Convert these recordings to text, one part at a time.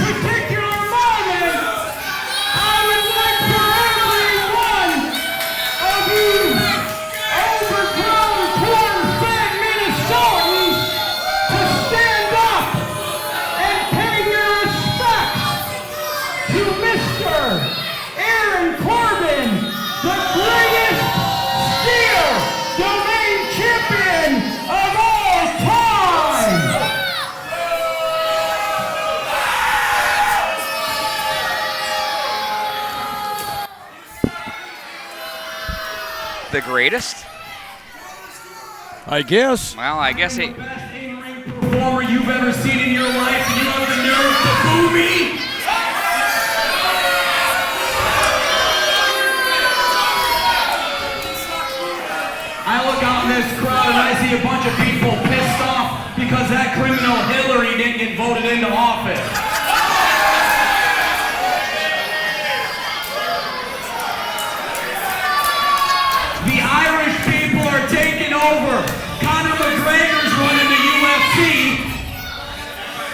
particular moment, I would like for every one of you overgrown, corn-fed Minnesotans to stand up and pay your respects to Mr. Aaron Corbin, the greatest steel domain champion of all time. The greatest? I guess. Well, I guess it. Best in-ring performer you've ever seen in your life, and you have the nerve to boo me? I look out in this crowd and I see a bunch of people pissed off because that criminal Hillary didn't get voted into office. The Irish people are taking over. Conor McGregor's running the UFC.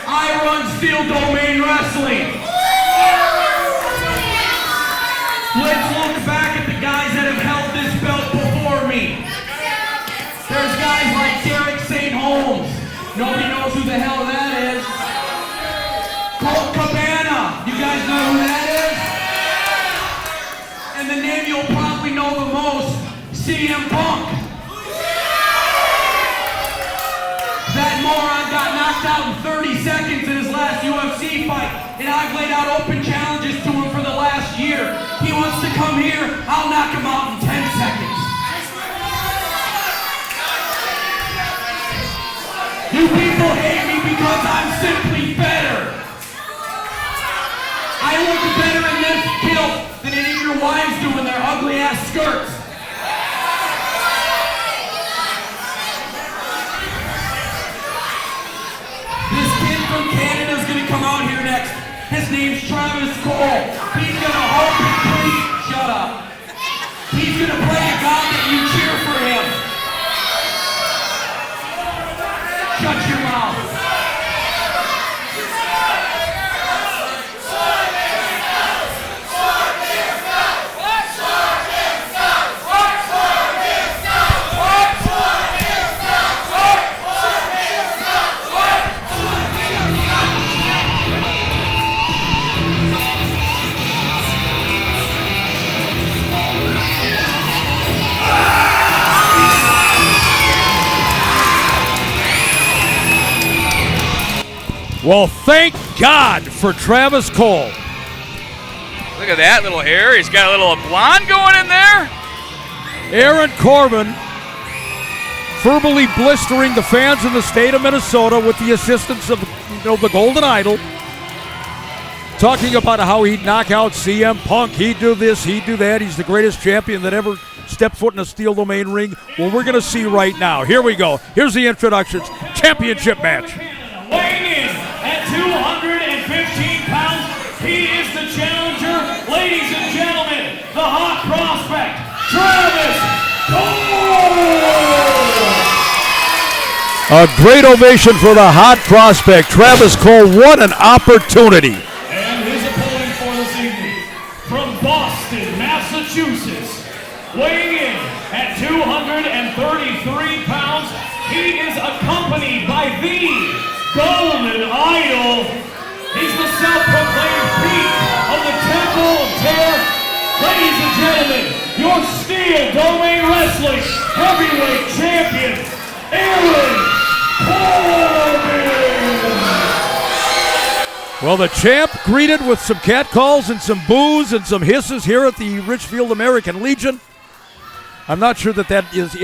I run Steel Domain Wrestling. Let's look back at the guys that have held this belt before me. There's guys like Derek St. Holmes. Nobody knows who the hell that is. Colt Cabana. You guys know who that is? And the name you'll probably know the most, CM Punk. That moron got knocked out in 30 seconds in his last UFC fight, and I've laid out open challenges to him for the last year. He wants to come here, I'll knock him out in 10 seconds. You people hate me because I'm simply better. I look better in this kilt than any of your wives do in their ugly ass skirts. This kid from Canada's gonna come out here next. His name's Travis Cole. He's gonna hope and pray. Shut up. He's gonna pray to God that you cheer for him. Shut your mouth. Well, thank God for Travis Cole. Look at that little hair. He's got a little blonde going in there. Aaron Corbin verbally blistering the fans in the state of Minnesota with the assistance of the Golden Idol, talking about how he'd knock out CM Punk, he'd do this, he'd do that, he's the greatest champion that ever stepped foot in a Steel Domain ring. Well, we're going to see right now. Here we go. Here's the introductions. Championship match. Weighing in at 215 pounds, he is the challenger. Ladies and gentlemen, the hot prospect, Travis Cole! A great ovation for the hot prospect, Travis Cole. What an opportunity. And his opponent for this evening, from Boston, Massachusetts, weighing in at 233 pounds, he is accompanied by the Golden Idol. He's the self-proclaimed peak of the Temple of Terror. Ladies and gentlemen, your Steel Domain Wrestling Heavyweight Champion, Aaron Corbin. Well, the champ greeted with some catcalls and some boos and some hisses here at the Richfield American Legion. I'm not sure that is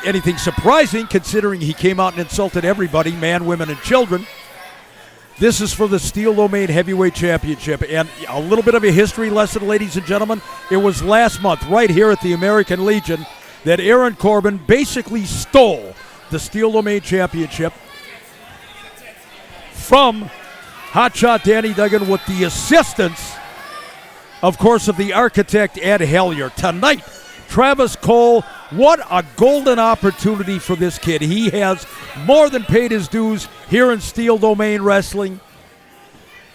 anything surprising, considering he came out and insulted everybody, man, women, and children. This is for the Steel Domain Heavyweight Championship. And a little bit of a history lesson, ladies and gentlemen. It was last month, right here at the American Legion, that Aaron Corbin basically stole the Steel Domain Championship from Hotshot Danny Duggan with the assistance, of course, of the architect Ed Hellier. Tonight, Travis Cole, what a golden opportunity for this kid. He has more than paid his dues here in Steel Domain Wrestling.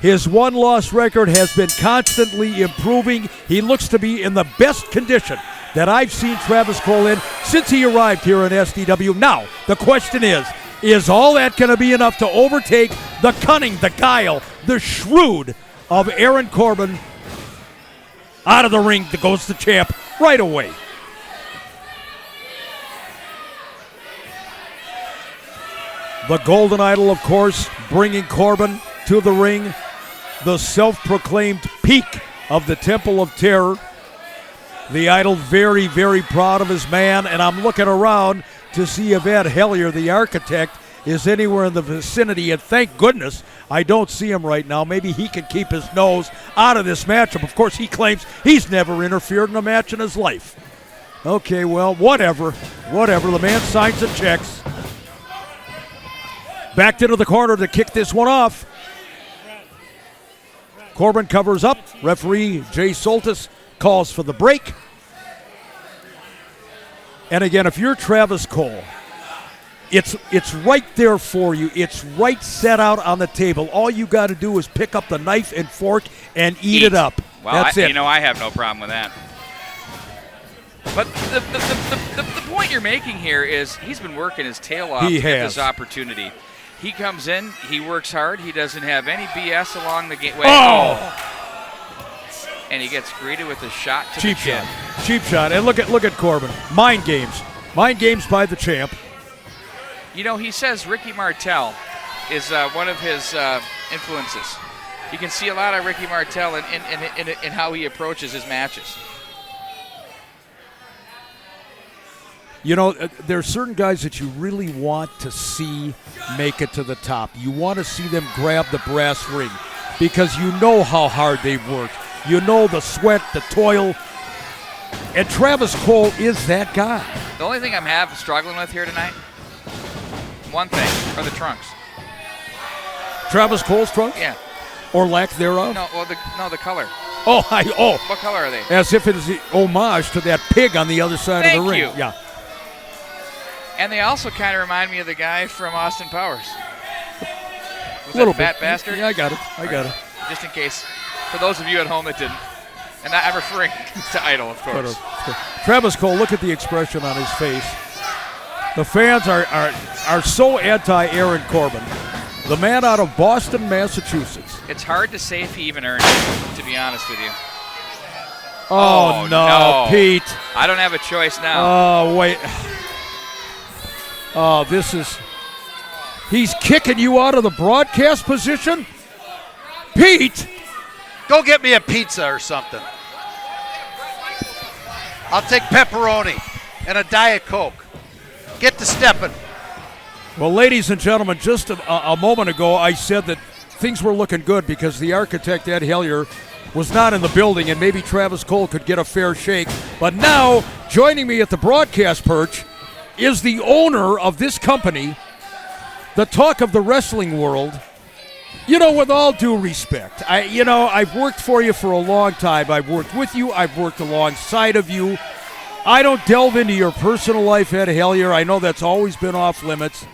His one-loss record has been constantly improving. He looks to be in the best condition that I've seen Travis Cole in since he arrived here in SDW. Now, the question is all that going to be enough to overtake the cunning, the guile, the shrewd of Aaron Corbin? Out of the ring goes the champ right away. The Golden Idol, of course, bringing Corbin to the ring. The self-proclaimed peak of the Temple of Terror. The Idol very, very proud of his man, and I'm looking around to see if Ed Hellier, the architect, is anywhere in the vicinity, and thank goodness I don't see him right now. Maybe he can keep his nose out of this matchup. Of course, he claims he's never interfered in a match in his life. Okay, well, whatever. The man signs and checks. Backed into the corner to kick this one off. Corbin covers up. Referee Jay Soltis calls for the break. And again, if you're Travis Cole, it's right there for you. It's right set out on the table. All you got to do is pick up the knife and fork and eat it up. Well, that's it. I have no problem with that. But the point you're making here is he's been working his tail off to get this opportunity. He comes in, he works hard, he doesn't have any BS along the way. And he gets greeted with a shot to the chin. Cheap shot. And look at Corbin. Mind games by the champ. You know, he says Ricky Martel is one of his influences. You can see a lot of Ricky Martel in how he approaches his matches. You know, there are certain guys that you really want to see make it to the top. You want to see them grab the brass ring because you know how hard they've worked. You know the sweat, the toil. And Travis Cole is that guy. The only thing I'm struggling with here tonight, one thing, are the trunks. Travis Cole's trunks? Yeah. Or lack thereof? The color. What color are they? As if it is the homage to that pig on the other side of the ring. Thank you. Yeah. And they also kind of remind me of the guy from Austin Powers. Was Little that fat bastard? Yeah, I got it. Just in case, for those of you at home that didn't. And I'm referring to Idol, of course. Travis Cole, look at the expression on his face. The fans are so anti-Aaron Corbin. The man out of Boston, Massachusetts. It's hard to say if he even earned it, to be honest with you. Oh no, Pete. I don't have a choice now. Oh, wait. Oh, he's kicking you out of the broadcast position? Pete! Go get me a pizza or something. I'll take pepperoni and a Diet Coke. Get to stepping. Well, ladies and gentlemen, just a moment ago I said that things were looking good because the architect, Ed Hellier, was not in the building and maybe Travis Cole could get a fair shake. But now, joining me at the broadcast perch is the owner of this company, the talk of the wrestling world. You know, with all due respect, I've worked for you for a long time. I've worked with you. I've worked alongside of you. I don't delve into your personal life, Ed Hellier. I know that's always been off limits.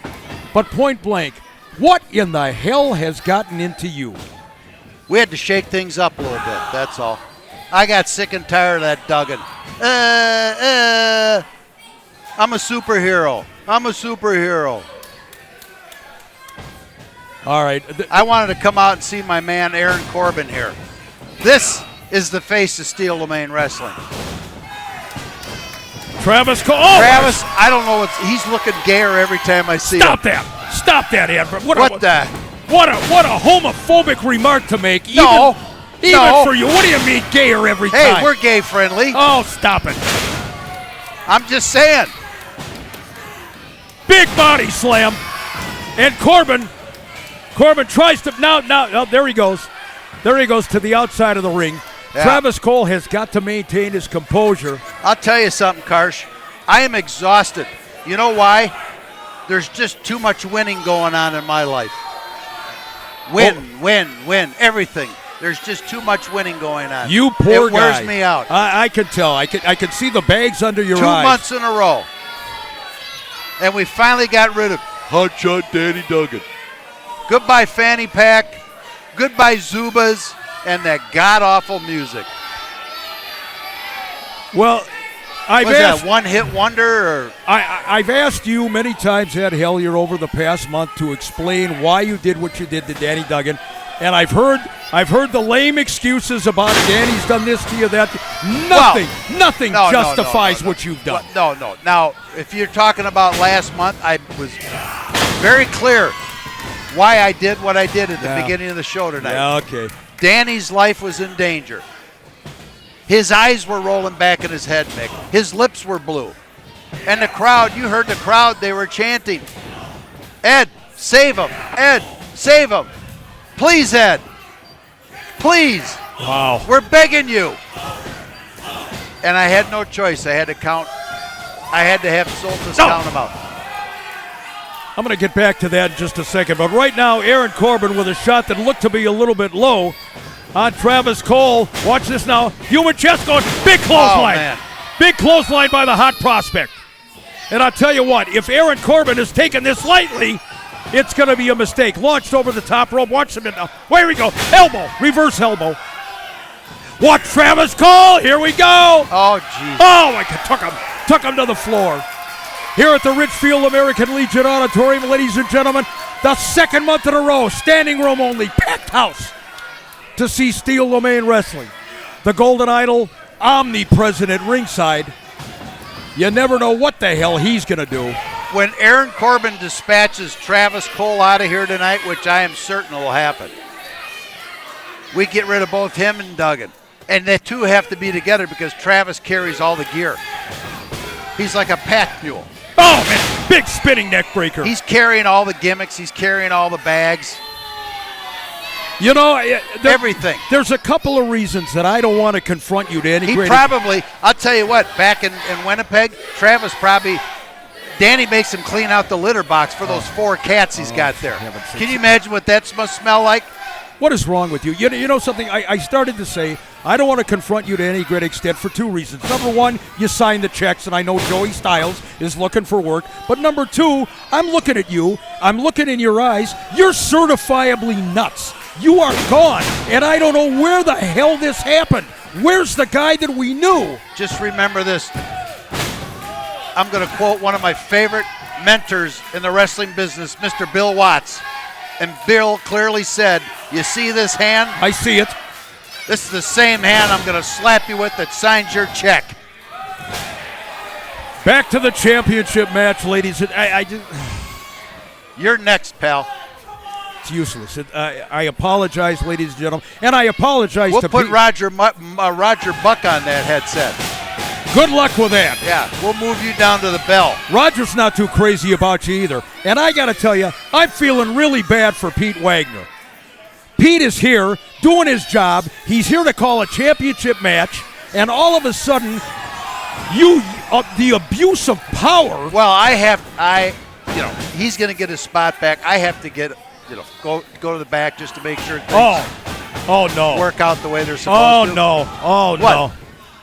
But point blank, what in the hell has gotten into you? We had to shake things up a little bit, that's all. I got sick and tired of that Duggan. I'm a superhero. All right. I wanted to come out and see my man Aaron Corbin here. This is the face of Steel Domain Wrestling. Travis Cole. Travis, I don't know he's looking gayer every time I see him. Stop that, Ed. What the? What a homophobic remark to make. Even for you. What do you mean gayer every time? Hey, we're gay friendly. Oh, stop it. I'm just saying. Big body slam. And Corbin tries to now there he goes. There he goes to the outside of the ring. Yeah. Travis Cole has got to maintain his composure. I'll tell you something, Karsh. I am exhausted. You know why? There's just too much winning going on in my life. Win, everything. There's just too much winning going on. You poor guy. It wears me out. I can tell. I can see the bags under your 2 eyes. 2 months in a row. And we finally got rid of Hotshot Danny Duggan. Goodbye, fanny pack. Goodbye Zubas and that god-awful music. Well, I've was asked, that one-hit wonder? Or? I've asked you many times, Ed Hellier, over the past month to explain why you did what you did to Danny Duggan, and I've heard the lame excuses about Danny's done this to you, that. Nothing justifies what you've done. No. Now, if you're talking about last month, I was very clear why I did what I did at the beginning of the show tonight. Yeah, okay. Danny's life was in danger. His eyes were rolling back in his head, Mick. His lips were blue. And the crowd, you heard the crowd, they were chanting, Ed, save him. Ed, save him. Please, Ed. Please. Wow. We're begging you. And I had no choice. I had to count. I had to have Soltis count them out. I'm going to get back to that in just a second. But right now, Aaron Corbin with a shot that looked to be a little bit low on Travis Cole. Watch this now. Human chest going. Big clothesline. Man. Big clothesline by the hot prospect. And I'll tell you what, if Aaron Corbin has taken this lightly, it's going to be a mistake. Launched over the top rope. Watch him now. Where we go. Elbow. Reverse elbow. Watch Travis Cole. Here we go. Oh, jeez. Oh, my God. Took him to the floor. Here at the Richfield American Legion Auditorium, ladies and gentlemen, the second month in a row, standing room only, packed house to see Steel Domain Wrestling. The Golden Idol, omnipresent at ringside. You never know what the hell he's going to do. When Aaron Corbin dispatches Travis Cole out of here tonight, which I am certain will happen, we get rid of both him and Duggan. And the two have to be together because Travis carries all the gear. He's like a pack mule. Oh, man, big spinning neck breaker. He's carrying all the gimmicks. He's carrying all the bags. You know, everything. There's a couple of reasons that I don't want to confront you to any great. I'll tell you what, back in Winnipeg, Travis Danny makes him clean out the litter box for those 4 cats he's got there. Can you imagine what that must smell like? What is wrong with you? You know something? I started to say I don't want to confront you to any great extent for 2 reasons. Number 1, you signed the checks, and I know Joey Styles is looking for work. But number 2, I'm looking at you. I'm looking in your eyes. You're certifiably nuts. You are gone, and I don't know where the hell this happened. Where's the guy that we knew? Just remember this. I'm going to quote one of my favorite mentors in the wrestling business, Mr. Bill Watts. And Bill clearly said, you see this hand? I see it. This is the same hand I'm going to slap you with that signs your check. Back to the championship match, ladies. You're next, pal. It's useless. I apologize, ladies and gentlemen. And I apologize to Pete. We'll put Roger Buck on that headset. Good luck with that. Yeah, we'll move you down to the bell. Roger's not too crazy about you either. And I got to tell you, I'm feeling really bad for Pete Wagner. Pete is here doing his job. He's here to call a championship match. And all of a sudden, the abuse of power. Well, he's going to get his spot back. I have to go to the back just to make sure things work out the way they're supposed to. Oh, no.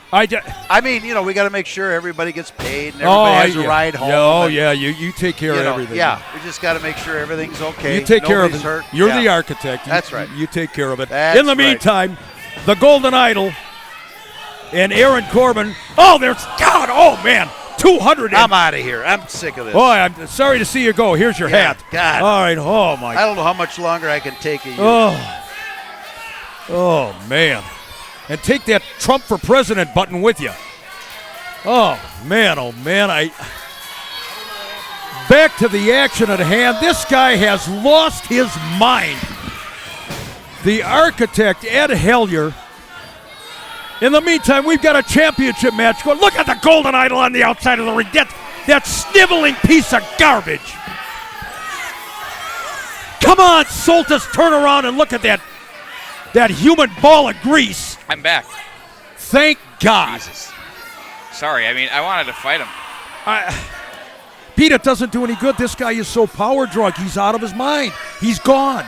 I mean, we got to make sure everybody gets paid and everybody has a ride home. You take care of everything. Yeah, we just got to make sure everything's okay. You take care of it. Hurt. You're the architect. That's right. You take care of it. That's in the meantime, the Golden Idol and Aaron Corbin. Oh, man. 200. I'm out of here. I'm sick of this. Boy, I'm sorry to see you go. Here's your hat. God. All right. Oh, my. I don't know how much longer I can take of you. Oh, man. And take that Trump for president button with you. Oh, man. Back to the action at hand. This guy has lost his mind. The architect, Ed Hellier. In the meantime, we've got a championship match going. Look at the Golden Idol on the outside of the ring. That sniveling piece of garbage. Come on, Soltis, turn around and look at that human ball of grease. I'm back. Thank God. Jesus. Sorry, I wanted to fight him. Pete, it doesn't do any good. This guy is so power drunk. He's out of his mind. He's gone.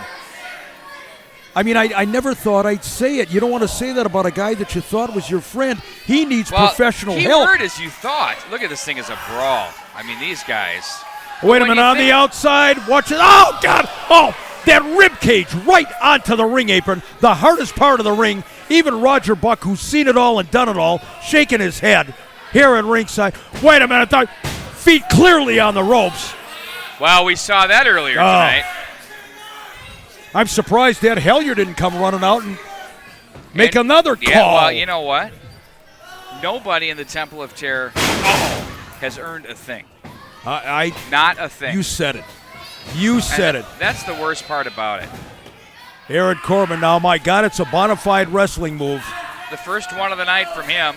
I never thought I'd say it. You don't want to say that about a guy that you thought was your friend. He needs professional help. Keyword is you thought. Look at this thing as a brawl. These guys. Wait a minute, on the outside. Watch it. Oh, God. that rib cage right onto the ring apron, the hardest part of the ring. Even Roger Buck, who's seen it all and done it all, shaking his head here at ringside. Wait a minute, feet clearly on the ropes. Well, we saw that earlier tonight. I'm surprised Ed Hellier didn't come running out and make another call. Yeah, well, you know what? Nobody in the Temple of Terror has earned a thing. Not a thing. You said it. You said it. That's the worst part about it. Aaron Corbin now, my God, it's a bona fide wrestling move. The first one of the night from him.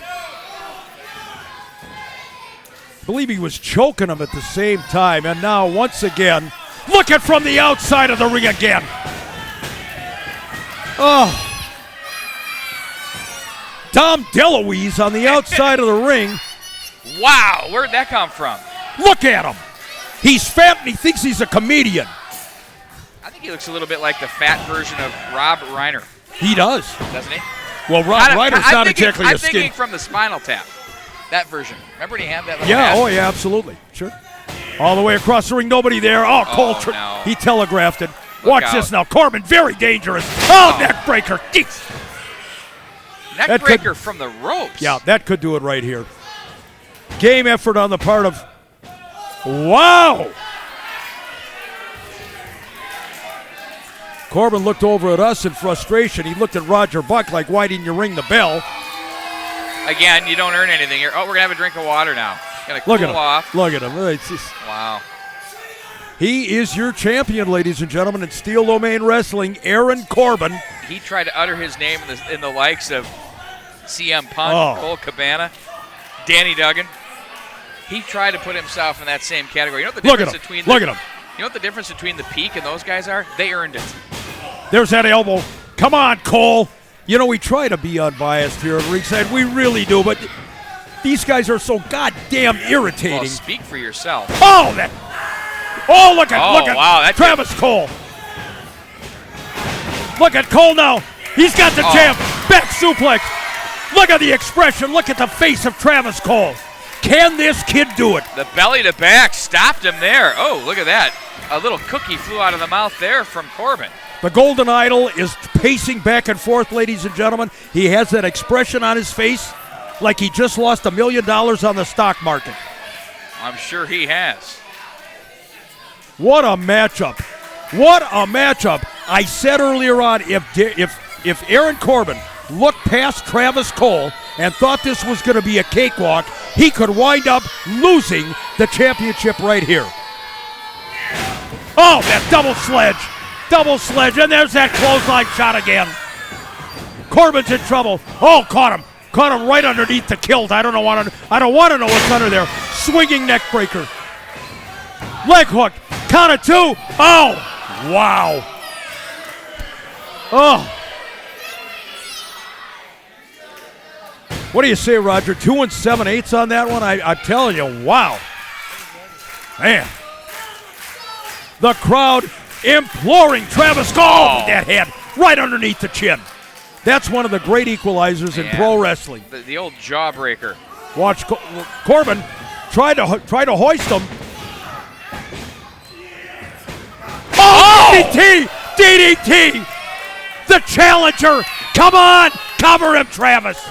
I believe he was choking him at the same time. And now, once again, look at from the outside of the ring again. Oh. Dom DeLuise on the outside of the ring. Wow, where'd that come from? Look at him. He's fat and he thinks he's a comedian. I think he looks a little bit like the fat version of Rob Reiner. He does. Doesn't he? Well, Rob Reiner's not exactly a skin. I'm thinking from the Spinal Tap. That version. Remember when he had that little Yeah, hat? oh yeah, absolutely. Sure. All the way across the ring, nobody there. Oh, Cole, no. He telegraphed it. Look Watch out. this now. Corbin, very dangerous. Oh, neck breaker. Neck breaker from the ropes. Yeah, that could do it right here. Game effort on the part of... Wow! Corbin looked over at us in frustration. He looked at Roger Buck like, why didn't you ring the bell? Again, you don't earn anything here. Oh, we're going to have a drink of water now. Going to cool off. Look at him. It's just, wow. He is your champion, ladies and gentlemen, in Steel Domain Wrestling, Aaron Corbin. He tried to utter his name in the likes of CM Punk, Cole Cabana, Danny Duggan. He tried to put himself in that same category. You know what the difference between Look at him. You know what the difference between the Peak and those guys are? They earned it. There's that elbow. Come on, Cole. You know, we try to be unbiased here at ringside. We really do, but these guys are so goddamn irritating. Well, speak for yourself. Oh, look at Travis Cole. Look at Cole now. He's got the champ. Back suplex. Look at the expression. Look at the face of Travis Cole. Can this kid do it? The belly to back stopped him there. Oh, look at that. A little cookie flew out of the mouth there from Corbin. The Golden Idol is pacing back and forth, ladies and gentlemen. He has that expression on his face like he just lost $1 million on the stock market. I'm sure he has. What a matchup. What a matchup. I said earlier on, if Aaron Corbin looked past Travis Cole and thought this was going to be a cakewalk, he could wind up losing the championship right here. Oh, that double sledge, and there's that clothesline shot again. Corbin's in trouble. Oh, caught him right underneath the kilt. I don't want to know what's under there. Swinging neck breaker. Leg hook. Count of two. Oh, wow. Oh. What do you say, Roger? 2 7/8 on that one? I'm telling you, wow. Man. The crowd imploring Travis Cole with that head right underneath the chin. That's one of the great equalizers in pro wrestling. The old jawbreaker. Watch Corbin try to hoist him. Oh! DDT! The challenger! Come on! Cover him, Travis!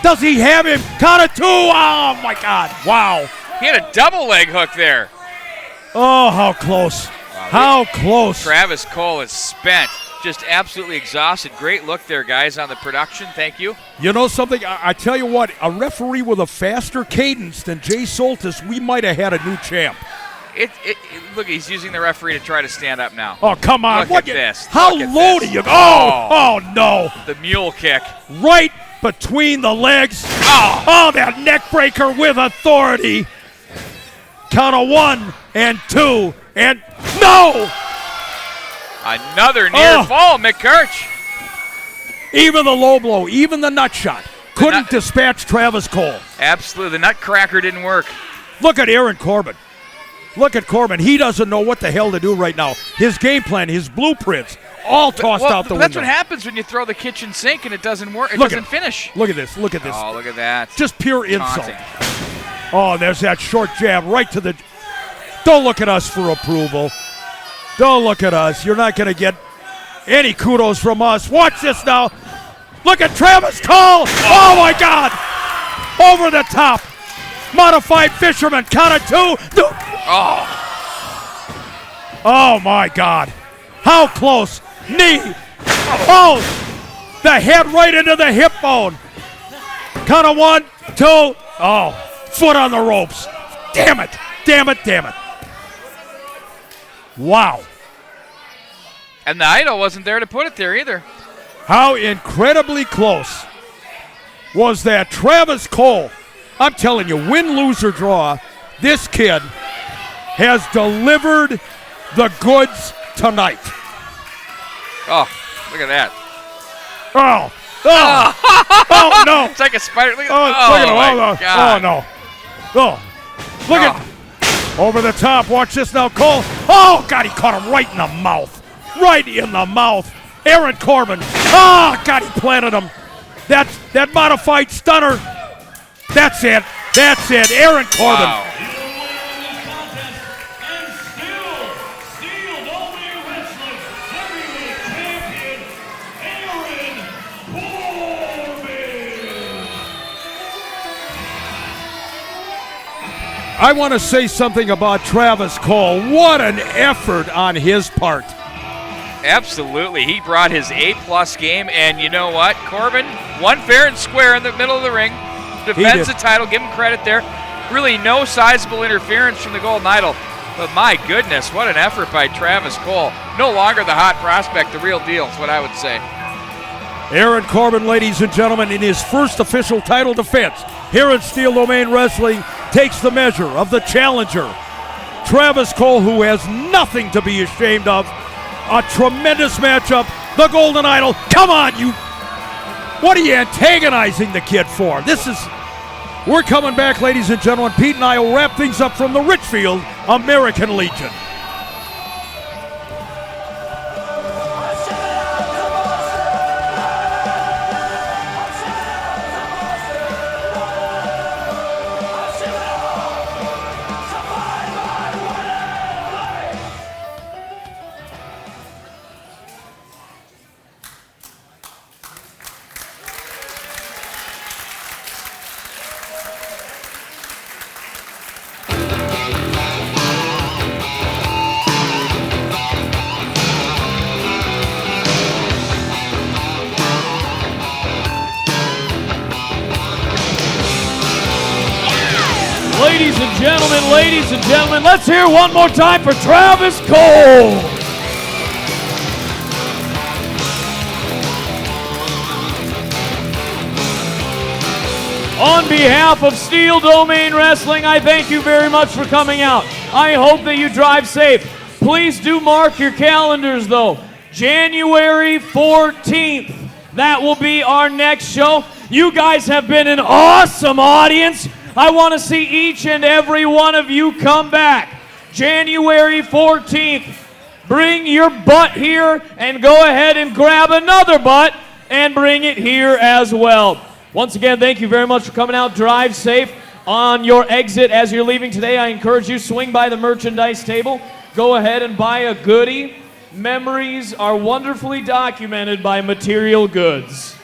Does he have him? Count of two! Oh, my God. Wow. He had a double leg hook there. Oh, how close. Wow, how close. Travis Cole is spent. Just absolutely exhausted. Great look there, guys, on the production. Thank you. You know something? I tell you what, a referee with a faster cadence than Jay Soltis, we might have had a new champ. Look, he's using the referee to try to stand up now. Oh, come on. Look at this. How low do you go? Oh, no. The mule kick. Right between the legs. Oh, that neck breaker with authority. Count of 1 and 2 and no! Another near fall, McCurch. Even the low blow, even the nut shot couldn't dispatch Travis Cole. Absolutely. The nutcracker didn't work. Look at Aaron Corbin. Look at Corbin. He doesn't know what the hell to do right now. His game plan, his blueprints, all tossed out the window. That's what happens when you throw the kitchen sink and it doesn't work. It doesn't finish. Look at this. Look at this. Oh, look at that. Just pure insult. Taunting. Oh, there's that short jab right to the... Don't look at us for approval. Don't look at us. You're not going to get any kudos from us. Watch this now. Look at Travis Cole. Oh, my God. Over the top. Modified fisherman. Count of 2. Oh, my God. How close. Knee. Oh, the head right into the hip bone. Count of 1, 2. Oh, foot on the ropes. Damn it. Damn it. Damn it. Wow. And the idol wasn't there to put it there either. How incredibly close was that? Travis Cole, I'm telling you, win, lose, or draw, this kid has delivered the goods tonight. Oh, look at that. Oh, oh no. It's like a spider. Look at my God. Oh, no. Oh, look at, over the top. Watch this now, Cole. Oh, God, he caught him right in the mouth. Right in the mouth. Aaron Corbin. Oh, God, he planted him. That modified stunner. That's it. That's it. Aaron Corbin. Wow. I want to say something about Travis Cole. What an effort on his part. Absolutely. He brought his A-plus game, and you know what? Corbin won fair and square in the middle of the ring. Defends the title. Give him credit there. Really no sizable interference from the Golden Idol. But my goodness, what an effort by Travis Cole. No longer the hot prospect, the real deal is what I would say. Aaron Corbin, ladies and gentlemen, in his first official title defense here in Steel Domain Wrestling, takes the measure of the challenger, Travis Cole, who has nothing to be ashamed of. A tremendous matchup. The Golden Idol. Come on, you. What are you antagonizing the kid for? We're coming back, ladies and gentlemen. Pete and I will wrap things up from the Richfield American Legion. Ladies and gentlemen, let's hear one more time for Travis Cole. On behalf of Steel Domain Wrestling, I thank you very much for coming out. I hope that you drive safe. Please do mark your calendars, though. January 14th, that will be our next show. You guys have been an awesome audience. I want to see each and every one of you come back. January 14th. Bring your butt here and go ahead and grab another butt and bring it here as well. Once again, thank you very much for coming out. Drive safe. On your exit as you're leaving today, I encourage you, swing by the merchandise table. Go ahead and buy a goodie. Memories are wonderfully documented by material goods.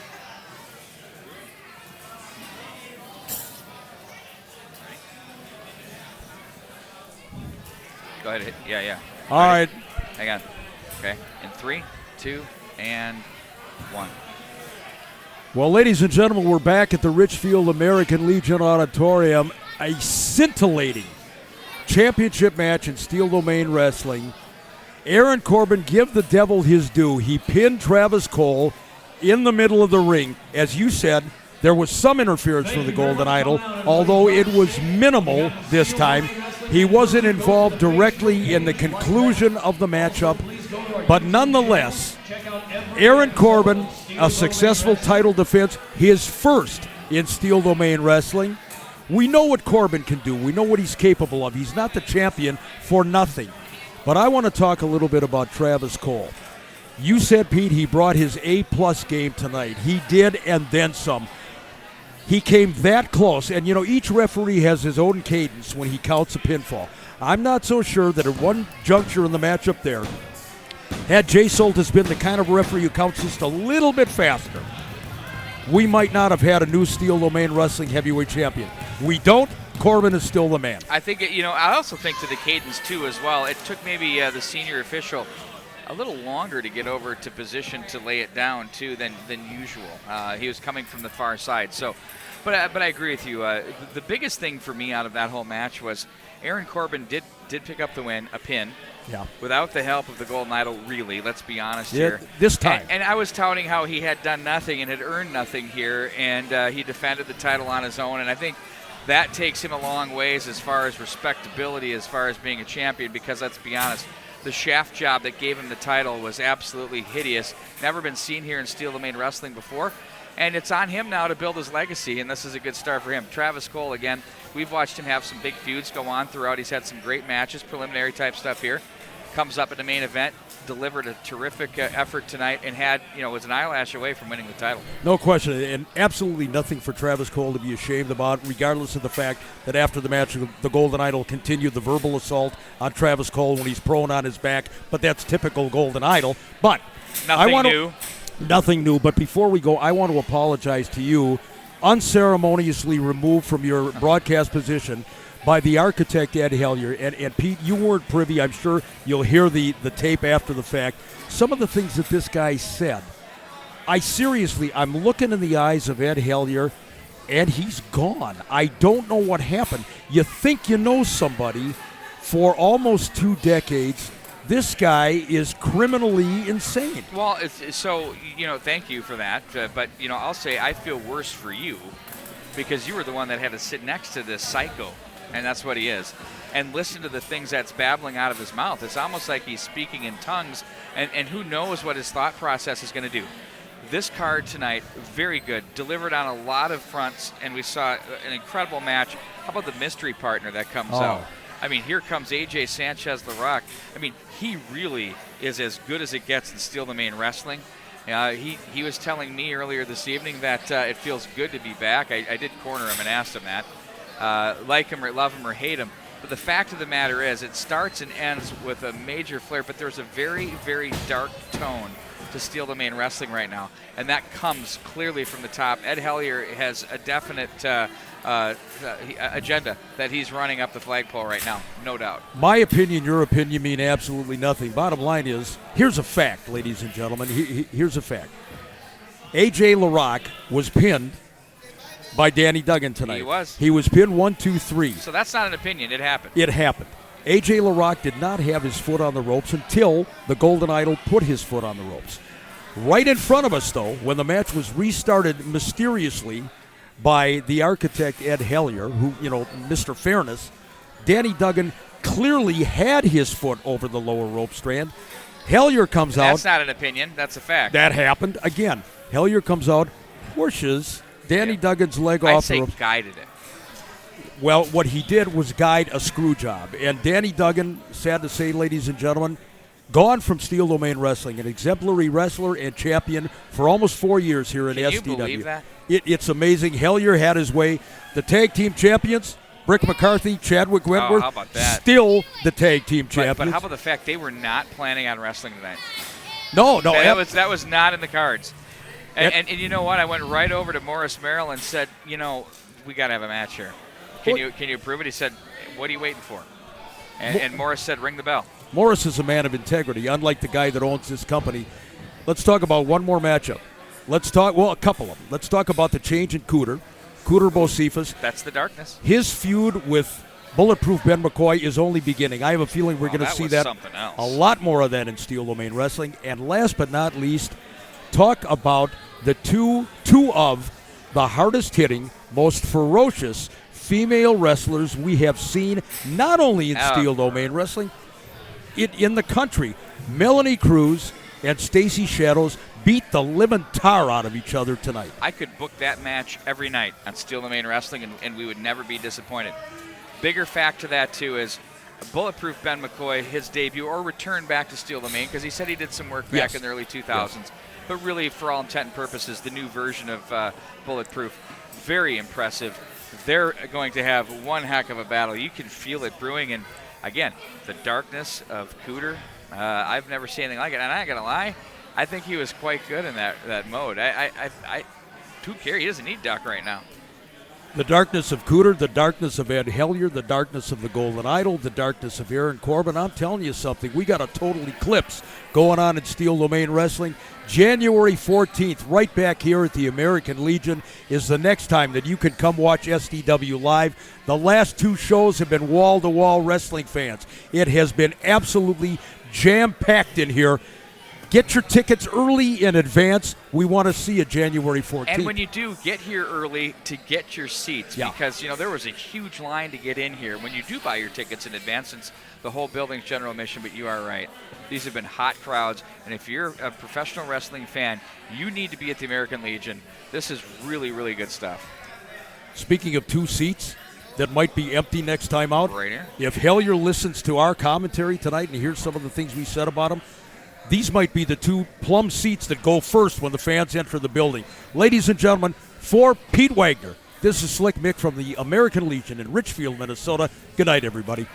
Go ahead. Yeah. All right. Hang on. Okay. In 3, 2, and 1. Well, ladies and gentlemen, we're back at the Richfield American Legion Auditorium. A scintillating championship match in Steel Domain Wrestling. Aaron Corbin, give the devil his due. He pinned Travis Cole in the middle of the ring. As you said, there was some interference from the Golden Idol, although it was minimal this time. He wasn't involved directly in the conclusion of the matchup, but nonetheless, Aaron Corbin, a successful title defense, his first in Steel Domain Wrestling. We know what Corbin can do. We know what he's capable of. He's not the champion for nothing. But I want to talk a little bit about Travis Cole. You said, Pete, he brought his A-plus game tonight. He did, and then some. He came that close, and you know, each referee has his own cadence when he counts a pinfall. I'm not so sure that at one juncture in the matchup there, had Jay Soltis been the kind of referee who counts just a little bit faster, we might not have had a new Steel Domain Wrestling heavyweight champion. We don't. Corbin is still the man. I think, I also think to the cadence, too, as well. It took maybe the senior official a little longer to get over to position to lay it down, too, than usual. He was coming from the far side. So, but I agree with you. The biggest thing for me out of that whole match was Aaron Corbin did pick up the win, a pin. Yeah. Without the help of the Golden Idol, really, let's be honest here. This time. And I was touting how he had done nothing and had earned nothing here, and he defended the title on his own. And I think that takes him a long ways as far as respectability, as far as being a champion, because let's be honest, the shaft job that gave him the title was absolutely hideous. Never been seen here in Steel Domain Wrestling before. And it's on him now to build his legacy, and this is a good start for him. Travis Cole, again, we've watched him have some big feuds go on throughout. He's had some great matches, preliminary type stuff here. Comes up at the main event, delivered a terrific effort tonight, and was an eyelash away from winning the title. No question, and absolutely nothing for Travis Cole to be ashamed about, regardless of the fact that after the match, the Golden Idol continued the verbal assault on Travis Cole when he's prone on his back, but that's typical Golden Idol. But Nothing new, but before we go, I want to apologize to you, unceremoniously removed from your broadcast position by the architect, Ed Hellier. And Pete, you weren't privy. I'm sure you'll hear the tape after the fact. Some of the things that this guy said, I'm looking in the eyes of Ed Hellier, and he's gone. I don't know what happened. You think you know somebody for almost 2 decades. This guy is criminally insane. Well, thank you for that. But, I'll say I feel worse for you because you were the one that had to sit next to this psycho, and that's what he is, and listen to the things that's babbling out of his mouth. It's almost like he's speaking in tongues, and who knows what his thought process is going to do. This card tonight, very good, delivered on a lot of fronts, and we saw an incredible match. How about the mystery partner that comes out? I mean, here comes AJ Sanchez the Rock. I mean, he really is as good as it gets in Steel Domain Wrestling. He was telling me earlier this evening that it feels good to be back. I did corner him and asked him that. Like him or love him or hate him. But the fact of the matter is it starts and ends with a major flair, but there's a very, very dark tone to Steel Domain Wrestling right now, and that comes clearly from the top. Ed Hellier has a definite agenda that he's running up the flagpole right now, no doubt. My opinion, your opinion mean absolutely nothing. Bottom line is, here's a fact, ladies and gentlemen. Here's a fact. AJ LaRock was pinned by Danny Duggan tonight. He was. He was pinned 1, 2, 3. So that's not an opinion. It happened. It happened. AJ LaRock did not have his foot on the ropes until the Golden Idol put his foot on the ropes. Right in front of us, though, when the match was restarted mysteriously by the architect, Ed Hellier, who, Mr. Fairness, Danny Duggan clearly had his foot over the lower rope strand. Hellier comes out. That's not an opinion. That's a fact. That happened. Again, Hellier comes out, pushes Danny Duggan's leg off the ropes. Guided it. Well, what he did was guide a screw job. And Danny Duggan, sad to say, ladies and gentlemen, gone from Steel Domain Wrestling, an exemplary wrestler and champion for almost 4 years here in SDW. Can you believe that? It's amazing. Hellier had his way. The tag team champions, Brick McCarthy, Chadwick Wentworth, how about that? Still the tag team champions. But how about the fact they were not planning on wrestling tonight? No. That was not in the cards. And you know what? I went right over to Morris Merrill and said, we got to have a match here. Can you approve it? He said, what are you waiting for? And Morris said, ring the bell. Morris is a man of integrity, unlike the guy that owns this company. Let's talk about one more matchup. A couple of them. Let's talk about the change in Cooter Bocephus. That's the darkness. His feud with Bulletproof Ben McCoy is only beginning. I have a feeling we're going to see that a lot more of that in Steel Domain Wrestling. And last but not least, talk about the two of the hardest hitting, most ferocious female wrestlers we have seen, not only in Steel Domain Wrestling, in the country. Melanie Cruz and Stacy Shadows beat the living tar out of each other tonight. I could book that match every night on Steel Domain Wrestling, and we would never be disappointed. Bigger fact to that, too, is Bulletproof Ben McCoy, his debut or return back to Steel Domain, because he said he did some work back in the early 2000s. Yes. But really, for all intent and purposes, the new version of Bulletproof, very impressive. They're going to have one heck of a battle. You can feel it brewing, and again, the darkness of Cooter, I've never seen anything like it. And I ain't going to lie, I think he was quite good in that mode. Who cares? He doesn't need Duck right now. The darkness of Cooter, the darkness of Ed Hellier, the darkness of the Golden Idol, the darkness of Aaron Corbin. I'm telling you something. We got a total eclipse going on in Steel Domain Wrestling. January 14th, right back here at the American Legion, is the next time that you can come watch SDW live. The last 2 shows have been wall-to-wall wrestling fans. It has been absolutely jam-packed in here. Get your tickets early in advance. We want to see you January 14th. And when you do, get here early to get your seats because, there was a huge line to get in here. When you do buy your tickets in advance, since the whole building's general admission, but you are right. These have been hot crowds, and if you're a professional wrestling fan, you need to be at the American Legion. This is really, really good stuff. Speaking of 2 seats that might be empty next time out, right here. If Hellier listens to our commentary tonight and hears some of the things we said about him, these might be the 2 plum seats that go first when the fans enter the building. Ladies and gentlemen, for Pete Wagner, this is Slick Mick from the American Legion in Richfield, Minnesota. Good night, everybody.